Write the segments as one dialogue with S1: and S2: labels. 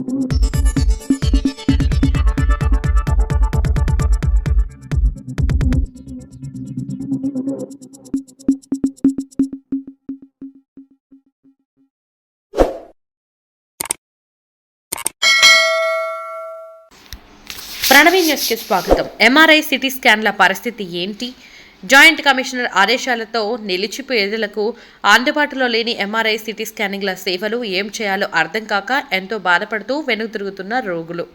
S1: ప్రణవి న్యూస్కి స్వాగతం. MRI CT స్కాన్ల పరిస్థితి ఏంటి? జాయింట్ కమిషనర్ ఆదేశాలతో నిలిచిపోయేదలకు అందుబాటులో లేని ఎంఆర్ఐ సిటీ స్కానింగ్ల సేవలు ఏం చేయాలో అర్థం కాక ఎంతో బాధపడుతూ వెనుతిరుగుతున్న రోగులు.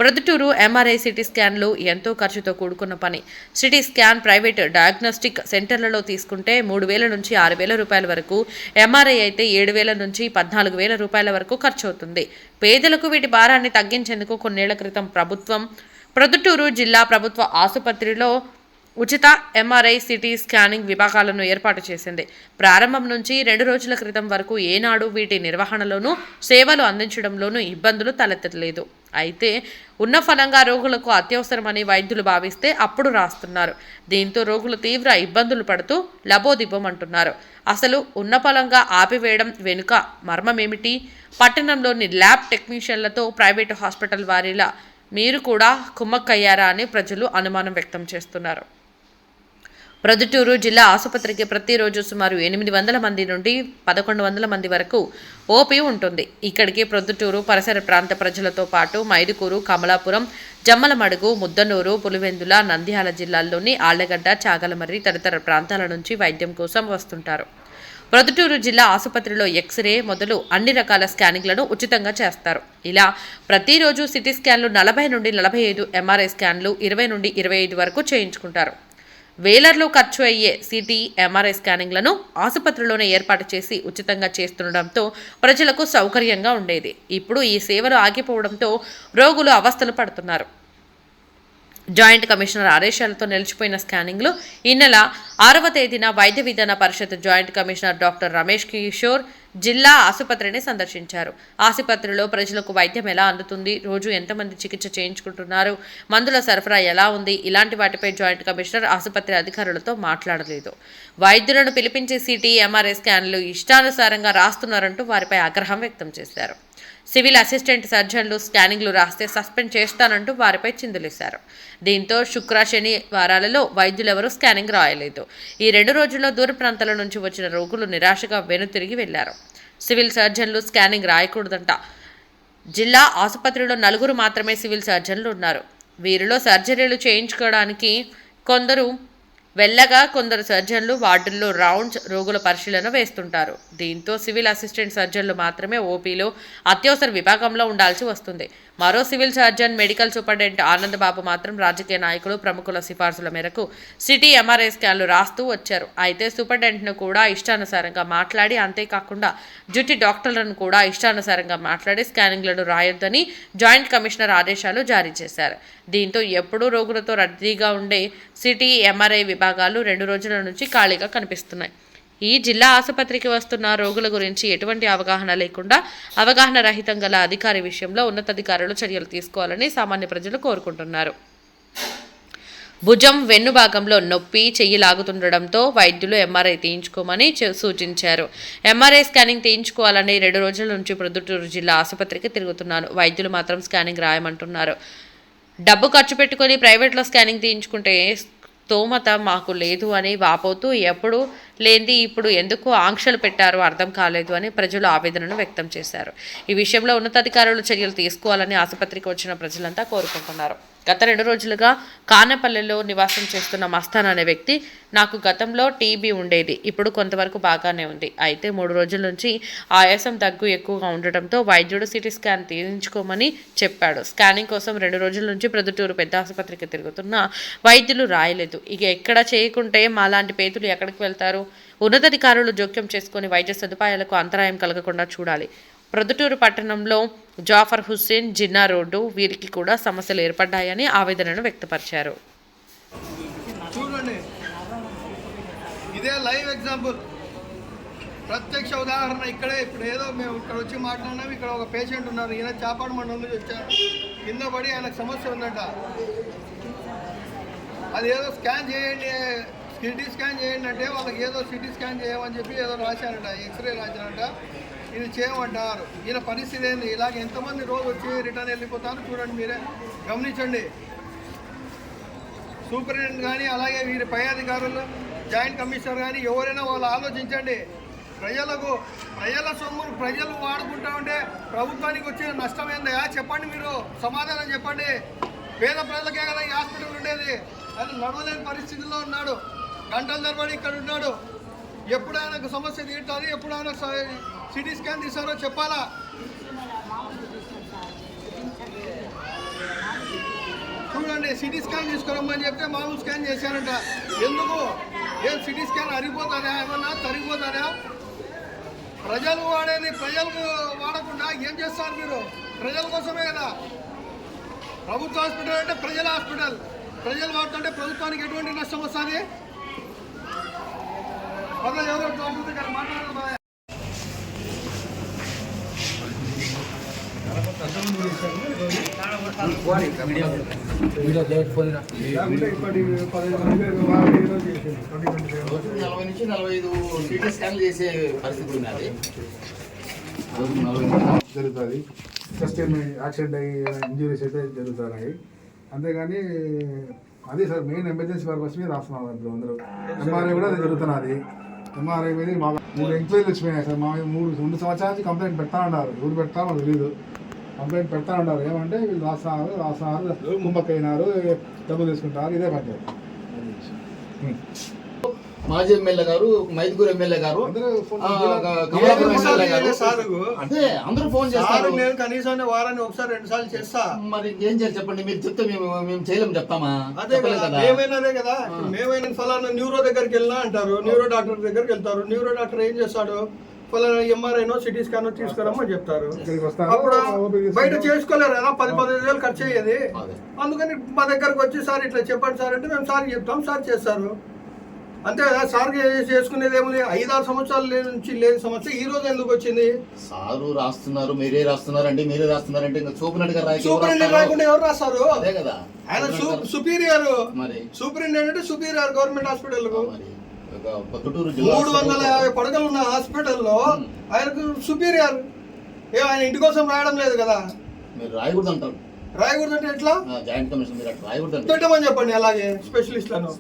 S1: ప్రొద్దుటూరు ఎంఆర్ఐ సిటీ స్కాన్లు ఎంతో ఖర్చుతో కూడుకున్న పని. సిటీ స్కాన్ ప్రైవేట్ డయాగ్నోస్టిక్ సెంటర్లలో తీసుకుంటే 3,000 నుంచి 6,000 రూపాయల వరకు, ఎంఆర్ఐ అయితే 7,000 నుంచి 14,000 రూపాయల వరకు ఖర్చు అవుతుంది. పేదలకు వీటి భారాన్ని తగ్గించేందుకు కొన్నేళ్ల క్రితం ప్రభుత్వం ప్రొద్దుటూరు జిల్లా ప్రభుత్వ ఆసుపత్రిలో ఉచిత ఎంఆర్ఐ సిటీ స్కానింగ్ విభాగాలను ఏర్పాటు చేసింది. ప్రారంభం నుంచి 2 రోజుల క్రితం వరకు ఏనాడు వీటి నిర్వహణలోనూ సేవలు అందించడంలోనూ ఇబ్బందులు తలెత్తలేదు. అయితే ఉన్న ఫలంగా రోగులకు అత్యవసరమని వైద్యులు భావిస్తే అప్పుడు రాస్తున్నారు. దీంతో రోగులు తీవ్ర ఇబ్బందులు పడుతూ లబోదిబ్బమంటున్నారు. అసలు ఉన్న ఫలంగా ఆపివేయడం వెనుక మర్మమేమిటి? పట్టణంలోని ల్యాబ్ టెక్నీషియన్లతో ప్రైవేటు హాస్పిటల్ వారిలా మీరు కూడా కుమ్మక్కయ్యారా అని ప్రజలు అనుమానం వ్యక్తం చేస్తున్నారు. ప్రొద్దుటూరు జిల్లా ఆసుపత్రికి ప్రతిరోజు సుమారు 800 మంది నుండి 1,100 మంది వరకు ఓపీ ఉంటుంది. ఇక్కడికి ప్రొద్దుటూరు పరిసర ప్రాంత ప్రజలతో పాటు మైదుకూరు, కమలాపురం, జమ్మలమడుగు, ముద్దనూరు, పులివెందుల, నంద్యాల జిల్లాల్లోని ఆళ్లగడ్డ, చాగలమర్రి తదితర ప్రాంతాల నుంచి వైద్యం కోసం వస్తుంటారు. ప్రొద్దుటూరు జిల్లా ఆసుపత్రిలో ఎక్స్రే మొదలు అన్ని రకాల స్కానింగ్లను ఉచితంగా చేస్తారు. ఇలా ప్రతిరోజు సిటీ స్కాన్లు 40 నుండి 45, ఎంఆర్ఐ స్కాన్లు 20 నుండి 25 వరకు చేయించుకుంటారు. వేలర్లో ఖర్చు అయ్యే సిటీ, ఎంఆర్ఐ స్కానింగ్లను ఆసుపత్రిలోనే ఏర్పాటు చేసి ఉచితంగా చేస్తుండటంతో ప్రజలకు సౌకర్యంగా ఉండేది. ఇప్పుడు ఈ సేవలు ఆగిపోవడంతో రోగులు అవస్థలు పడుతున్నారు. జాయింట్ కమిషనర్ ఆదేశాలతో నిలిచిపోయిన స్కానింగ్లు ఈ నెల 6వ తేదీన Vaidya Vidhana Parishad joint commissioner doctor Ramesh Kishore జిల్లా ఆసుపత్రిని సందర్శించారు. ఆసుపత్రిలో ప్రజలకు వైద్యం ఎలా అందుతుంది, రోజు ఎంతమంది చికిత్స చేయించుకుంటున్నారు, మందుల సరఫరా ఎలా ఉంది, ఇలాంటి వాటిపై జాయింట్ కమిషనర్ ఆసుపత్రి అధికారులతో మాట్లాడలేదు. వైద్యులను పిలిపించి సిటీ, ఎంఆర్ఐ స్కాన్లు ఇష్టానుసారంగా రాస్తున్నారంటూ వారిపై ఆగ్రహం వ్యక్తం చేశారు. సివిల్ అసిస్టెంట్ సర్జన్లు స్కానింగ్లు రాస్తే సస్పెండ్ చేస్తానంటూ వారిపై చిందులేశారు. దీంతో శుక్ర, శని వారాలలో వైద్యులెవరూ స్కానింగ్ రాయలేదు. ఈ 2 రోజుల్లో దూర ప్రాంతాల నుంచి వచ్చిన రోగులు నిరాశగా వెనుతిరిగి వెళ్లారు. సివిల్ సర్జన్లు స్కానింగ్ రాయకూడదంట. జిల్లా ఆసుపత్రిలో 4 మాత్రమే సివిల్ సర్జన్లు ఉన్నారు. వీరిలో సర్జరీలు చేయించుకోవడానికి కొందరు వెళ్ళగా కొందరు సర్జన్లు వార్డుల్లో రౌండ్స్ రోగుల పరిశీలన వేస్తుంటారు. దీంతో సివిల్ అసిస్టెంట్ సర్జన్లు మాత్రమే ఓపీలో అత్యవసర విభాగంలో ఉండాల్సి వస్తుంది. మరో civil surgeon, medical superintendent Anandababu మాత్రం రాజకీయ నాయకులు, ప్రముఖుల సిఫార్సుల మేరకు సిటీ, ఎంఆర్ఐ స్కాన్లు రాస్తూ వచ్చారు. అయితే సూపరింటెండెంట్ను కూడా ఇష్టానుసారంగా మాట్లాడి, అంతేకాకుండా డ్యూటీ డాక్టర్లను కూడా ఇష్టానుసారంగా మాట్లాడి స్కానింగ్లను రాయొద్దని జాయింట్ కమిషనర్ ఆదేశాలు జారీ చేశారు. దీంతో ఎప్పుడూ రోగులతో రద్దీగా ఉండే సిటీ, ఎంఆర్ఐ విభాగాలు 2 రోజుల నుంచి ఖాళీగా కనిపిస్తున్నాయి. ఈ జిల్లా ఆసుపత్రికి వస్తున్న రోగుల గురించి ఎటువంటి అవగాహన లేకుండా అవగాహన రహితం గల అధికారి విషయంలో ఉన్నతాధికారులు చర్యలు తీసుకోవాలని సామాన్య ప్రజలు కోరుకుంటున్నారు. భుజం, వెన్ను భాగంలో నొప్పి, చెయ్యి లాగుతుండడంతో వైద్యులు ఎంఆర్ఐ తీయించుకోమని సూచించారు. ఎంఆర్ఐ స్కానింగ్ తీయించుకోవాలని 2 రోజుల నుంచి ప్రొద్దుటూరు జిల్లా ఆసుపత్రికి తిరుగుతున్నాను. వైద్యులు మాత్రం స్కానింగ్ రాయమంటున్నారు. డబ్బు ఖర్చు పెట్టుకొని ప్రైవేట్లో స్కానింగ్ తీయించుకుంటే స్తోమత మాకు లేదు అని వాపోతూ ఎప్పుడు లేనిది ఇప్పుడు ఎందుకు ఆంక్షలు పెట్టారో అర్థం కాలేదు అని ప్రజలు ఆవేదనను వ్యక్తం చేశారు. ఈ విషయంలో ఉన్నతాధికారులు చర్యలు తీసుకోవాలని ఆసుపత్రికి వచ్చిన ప్రజలంతా కోరుకుంటున్నారు. గత 2 రోజులుగా కానపల్లెలో నివాసం చేస్తున్న మస్తాన్ అనే వ్యక్తి, నాకు గతంలో టీబీ ఉండేది, ఇప్పుడు కొంతవరకు బాగానే ఉంది. అయితే 3 రోజుల నుంచి ఆయాసం, దగ్గు ఎక్కువగా ఉండటంతో వైద్యుడు సిటీ స్కాన్ తీయించుకోమని చెప్పాడు. స్కానింగ్ కోసం 2 రోజుల నుంచి ప్రొద్దుటూరు పెద్ద ఆసుపత్రికి తిరుగుతున్న వైద్యులు రాయలేదు. ఇక ఎక్కడ చేయకుంటే మాలాంటి పేదలు ఎక్కడికి వెళ్తారు? ఉన్నతాధికారులు జోక్యం చేసుకుని వైద్య సదుపాయాలకు అంతరాయం కలగకుండా చూడాలి. ప్రొద్దుటూరు పట్టణంలో జాఫర్ హుస్సేన్, జిన్నా రోడ్డు వీరికి కూడా సమస్యలు ఏర్పడ్డాయని ఆవేదనను వ్యక్తపరిచారు.
S2: చూడండి, ఇదే లైవ్ ఎగ్జాంపుల్, ప్రత్యక్ష ఉదాహరణ. ఇక్కడే ఇప్పుడు ఏదో మేము ఇక్కడ వచ్చి మాట్లాడినాం. ఇక్కడ ఒక పేషెంట్ ఉన్నారు, ఈయన చాపాడు మండలం నుంచి వచ్చారు. కింద పడి ఆయనకు సమస్య ఉందంట. అది ఏదో స్కాన్ చేయండి, సిటీ స్కాన్ చేయండి అంటే వాళ్ళకి ఏదో సిటీ స్కాన్ చేయమని చెప్పి ఏదో రాశారంట, ఎక్స్రే రాశారంట. ఇది చేయమంటారు. ఈయన పరిస్థితి ఏంది? ఇలాగ ఎంతమంది రోజు వచ్చి రిటర్న్ వెళ్ళిపోతారు చూడండి, మీరే గమనించండి. సూపరింటెండెంట్ కానీ అలాగే వీరి పై అధికారులు జాయింట్ కమిషనర్ కానీ ఎవరైనా వాళ్ళు ఆలోచించండి. ప్రజల సొమ్మును ప్రజలు వాడుకుంటా ఉంటే ప్రభుత్వానికి వచ్చిన నష్టం ఏందయా చెప్పండి, మీరు సమాధానం చెప్పండి. పేద ప్రజలకే కదా ఈ హాస్పిటల్ ఉండేది. ఆయన నడవలేని పరిస్థితుల్లో ఉన్నాడు, గంటల తరబడి ఇక్కడ ఉన్నాడు. ఎప్పుడు ఆయనకు సమస్య తీరుతుంది, ఎప్పుడు ఆయన సిటీ స్కాన్ తీసారో చెప్పాలా? చూడండి, సిటీ స్కాన్ తీసుకురమ్మని చెప్తే మామూలు స్కాన్ చేశారంట. ఎందుకు? ఏం సిటీ స్కాన్ అరిగిపోతుందా, ఏమన్నా తరిగిపోతుందా? ప్రజలు వాడేది ప్రజలకు వాడకుండా ఏం చేస్తారు మీరు? ప్రజల కోసమే కదా. ప్రభుత్వ హాస్పిటల్ అంటే ప్రజల హాస్పిటల్. ప్రజలు వాడుతుంటే ప్రభుత్వానికి ఎటువంటి నష్టం వస్తుంది? ఎవరో మాట్లాడారు.
S3: రోజుకు 40 నుంచి 45 సిటీ స్కాన్లు చేసే పరిస్థితి ఉన్నది.
S4: జరుగుతుంది. ఫస్ట్ టైం యాక్సిడెంట్ అయ్యి ఇంజురీస్ అయితే జరుగుతున్నాయి. అంతేగాని అదే సార్ మెయిన్ ఎమర్జెన్సీ పర్పస్ మీద రాస్తున్నాం. ఇప్పుడు అందరూ ఎంఆర్ఐ కూడా అది జరుగుతున్నది. ఎంఆర్ఐ మీద మాకు 3 ఎంక్వైరీలు వచ్చిపోయినాయి సార్. మా 2 సంవత్సరాల నుంచి కంప్లైంట్ పెడతా ఉన్నారు. ఎవరు పెడతా మాకు తెలియదు. కంప్లైంట్ పెడతా ఉన్నారు. ఏమంటే వీళ్ళు రాస్తున్నారు కుంభకైనారు, డబ్బులు తీసుకుంటారు, ఇదే పంచాయతీ.
S3: మాజీ ఎమ్మెల్యే గారు, మైదుగూరు ఎమ్మెల్యే గారు, అదే అందరూ ఫోన్ చేస్తారు.
S2: నేను కనీసం వారాన్ని ఒకసారి 2 సార్లు చేస్తా.
S3: మరి ఏం చేయాలి చెప్పండి? మీరు చెప్తే మేము చేయలేము, చెప్తామా?
S2: అదే కదా, మేమైనా కదా. మేమైనా ఫలానా న్యూరో దగ్గరికి వెళ్ళినా అంటారు, న్యూరో డాక్టర్ దగ్గరికి వెళ్తారు. న్యూరో డాక్టర్ ఏం చేస్తాడు? ఫలానా ఎంఆర్ఐనో సిటీ స్కానో తీసుకురమ్మని చెప్తారు. అప్పుడు బయట చేసుకోలేరు కదా, 10-15 వేలు ఖర్చు అయ్యేది. అందుకని మా దగ్గరకు వచ్చి సార్ ఇట్లా చెప్పండి సార్ అంటే మేము సార్ చెప్తాం, సార్ చేస్తారు. అంతే కదా. సార్ చేసుకునేది ఏముంది? 5-6 సంవత్సరాల నుంచి లేని సమస్య ఈ రోజు ఎందుకు వచ్చింది?
S3: సారు రాస్తున్నారు, మీరే రాస్తున్నారంటే ఇంకా
S2: సూపరింటెండెంట్ రాకుండా ఎవరు రాస్తారు?
S3: అదే కదా,
S2: ఆయన సుపీరియర్.
S3: మరి
S2: సూపరింటెండెంట్ సుపీరియర్ గవర్నమెంట్ హాస్పిటల్.
S3: 350
S2: పడకలు ఉన్న హాస్పిటల్లో ఆయనకు సుపీరియర్. ఆయన ఇంటి కోసం రాయడం లేదు కదా.
S3: మీరు రాయకూడదు అంటారు.
S2: రాయకూడదు అంటే ఎట్లా?
S3: జాయింట్ కమిషన్ మీరు రాయకూడదు
S2: పెట్టమని చెప్పండి. అలాగే స్పెషలిస్ట్లను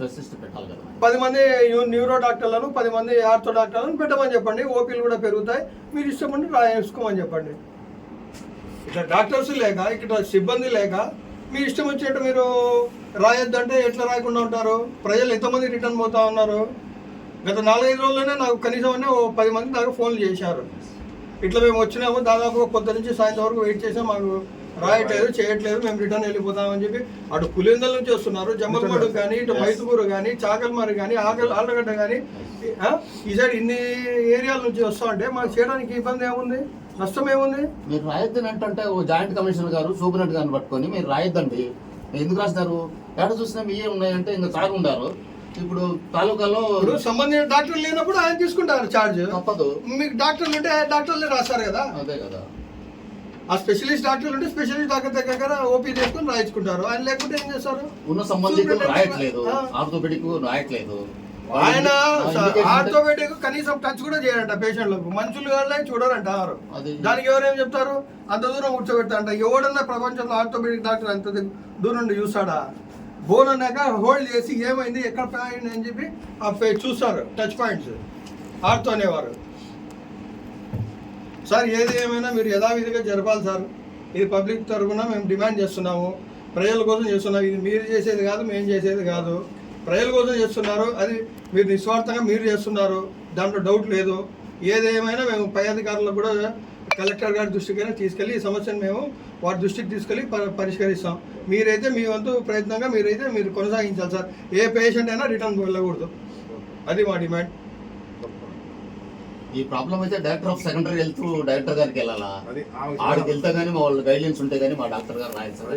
S2: 10 మంది న్యూరో డాక్టర్లను, 10 మంది ఆర్థో డాక్టర్లను పెట్టమని చెప్పండి. ఓపీలు కూడా పెరుగుతాయి. మీరు ఇష్టమంటే రాసుకోమని చెప్పండి. ఇట్లా డాక్టర్స్ లేక, ఇక్కడ సిబ్బంది లేక మీ ఇష్టం వచ్చేట్టు మీరు రాయొద్దంటే ఎట్లా రాయకుండా ఉంటారు? ప్రజలు ఎంతమంది రిటర్న్ పోతా ఉన్నారు? గత 4-5 రోజుల్లోనే నాకు కనీసం 10 మంది దాకా ఫోన్లు చేశారు. ఇట్లా మేము వచ్చినాము, దాదాపు పొద్దు నుంచి సాయంత్రం వరకు వెయిట్ చేసాం, మాకు రాయట్లేదు, చేయట్లేదు, మేము రిటర్న్ వెళ్ళిపోతామని చెప్పి అటు పులిందల నుంచి వస్తున్నారు, జమ్మలమడు కానీ, ఇటు మైతుకూరు కానీ, చాకల్మారి కానీ, ఆళ్ళగడ్డ కానీ, ఈ సైడ్ ఇన్ని ఏరియాల నుంచి వస్తా ఉంటే మాకు చేయడానికి ఇబ్బంది ఏముంది? నష్టం ఏముంది?
S3: మీరు రాయొద్దని అంటే జాయింట్ కమిషనర్ గారు, సూపరింటెండెంట్ గారిని పట్టుకొని మీరు రాయొద్దండి. ఎందుకు రాస్తారు? ఎక్కడ చూసినా మీయే ఉన్నాయంటే ఇంకా సార్ ఉండారు. ఇప్పుడు తాలూకాలో
S2: సంబంధించిన డాక్టర్లు లేనప్పుడు ఆయన తీసుకుంటారు ఛార్జ్.
S3: తప్పదు.
S2: మీకు డాక్టర్లు ఉంటే డాక్టర్లే రాస్తారు కదా.
S3: అదే కదా,
S2: ఆ స్పెషలిస్ట్ డాక్టర్లు ఉంటే స్పెషలిస్ట్ డాక్టర్ దగ్గర ఓపీ చేసుకుని రాయించుకుంటారు. ఆయన లేకుంటే ఏం చేస్తారు?
S3: ఉన్న సంబంధికులు రాయట్లేదు, ఆర్థోపెడిక్ రాయట్లేదు.
S2: ఆయన ఆర్థోపెడిక్ కనీసం టచ్ కూడా చేయరంట పేషెంట్లకు. మనుషులు వాళ్ళే చూడరంట. దానికి ఎవరేం చెప్తారు? అంత దూరం కూర్చోబెడతారంట. ఎవడన్నా ప్రపంచంలో ఆర్థోపెడిక్ డాక్టర్ అంత దూరం నుండి చూస్తాడా? బోన్ అన్నాక హోల్డ్ చేసి ఏమైంది, ఎక్కడ పాయింట్ అని చెప్పి ఆ చూస్తారు, టచ్ పాయింట్స్. ఆర్థో అనేవారు. సార్ ఏది ఏమైనా మీరు యథావిధిగా జరపాలి సార్. ఇది పబ్లిక్ తరఫున మేము డిమాండ్ చేస్తున్నాము. ప్రజల కోసం చేస్తున్నాం. ఇది మీరు చేసేది కాదు, మేము చేసేది కాదు. ప్రజల కోసం చేస్తున్నారు. అది మీరు నిస్వార్థంగా మీరు చేస్తున్నారు, దాంట్లో డౌట్ లేదు. ఏదేమైనా మేము పై అధికారులకు కూడా కలెక్టర్ గారి దృష్టికైనా తీసుకెళ్ళి ఈ సమస్యను మేము వారి దృష్టికి తీసుకెళ్ళి పరిష్కరిస్తాం. మీరైతే మీ వంతు ప్రయత్నంగా మీరు కొనసాగించాలి సార్. ఏ పేషెంట్ అయినా రిటర్న్ వెళ్ళకూడదు. అది మా డిమాండ్.
S3: ఈ ప్రాబ్లం అయితే director of secondary health director గారికి వెళ్ళాలా? ఆడికి వెళ్తే కానీ మా వాళ్ళు గైడ్లైన్స్ ఉంటే కానీ మా డాక్టర్ గారు రాయాలి సార్.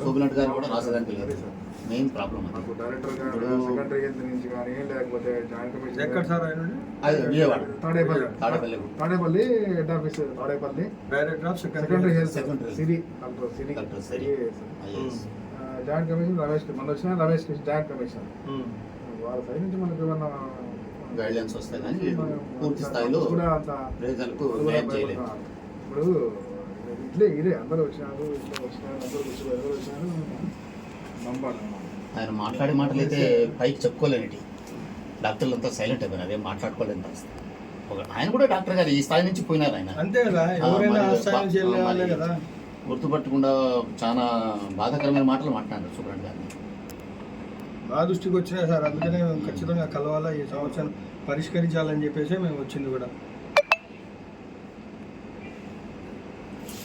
S3: సూపరింటెండెంట్ గారు కూడా రాసేదానికి లేదు. Main problem Vijayawada
S4: Tadepalli head office, Tadepalli director of secondary health Siri joint commission Ramesh. మన వచ్చిన రమేష్ జాయింట్ కమిషన్ వాళ్ళ సైడ్ నుంచి మనకి ఏమన్నా
S3: గైడ్లైన్స్ వస్తాయి కానీ పూర్తి స్థాయిలో
S4: కూడా అంత
S3: ప్రజలకు న్యాయం చేయలేదు.
S4: ఇప్పుడు ఇదే అందరూ వచ్చినారు అందరూ ఎవరు వచ్చినారు నమ్మాలి.
S3: ఆయన మాట్లాడే మాటలు అయితే పైకి చెప్పుకోలేనిటి. డాక్టర్లు అంతా సైలెంట్ అయిపోయినారు, అదేం మాట్లాడుకోలేని పరిస్థితి. ఆయన కూడా డాక్టర్ గారు ఈ స్థాయి నుంచి పోయినారు. ఆయన
S2: అంతే కదా, ఎవరైనా ఆ స్థాయి నుంచి వెళ్ళే వాళ్ళే కదా.
S3: గుర్తుపట్టకుండా చాలా బాధాకరమైన మాటలు మాట్లాడారు సూపరెంట్ గారిని.
S2: మా దృష్టికి వచ్చినాయి సార్, అందుకనే మేము ఖచ్చితంగా కలవాలా, ఈ సమస్యను పరిష్కరించాలని చెప్పేసి మేము వచ్చింది కూడా.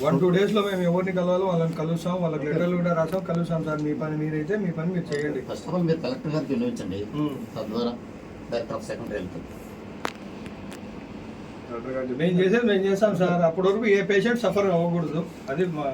S2: 1-2 డేస్లో మేము ఎవరిని కలవాలో వాళ్ళని కలుస్తాం, వాళ్ళకి లెటర్లు కూడా రాసాం, కలుస్తాం సార్. మీ పని మీరైతే మీ పని మీరు చేయండి.
S3: ఫస్ట్ ఆఫ్ ఆల్ మీరు కలెక్టర్ గారికి వినియోగించండి, తద్వారా డైరెక్టర్ ఆఫ్ సెకండరీ హెల్త్
S2: మేము చేసేది మేము చేస్తాం సార్. అప్పటి వరకు ఏ పేషెంట్ సఫర్ అవ్వకూడదు, అది మా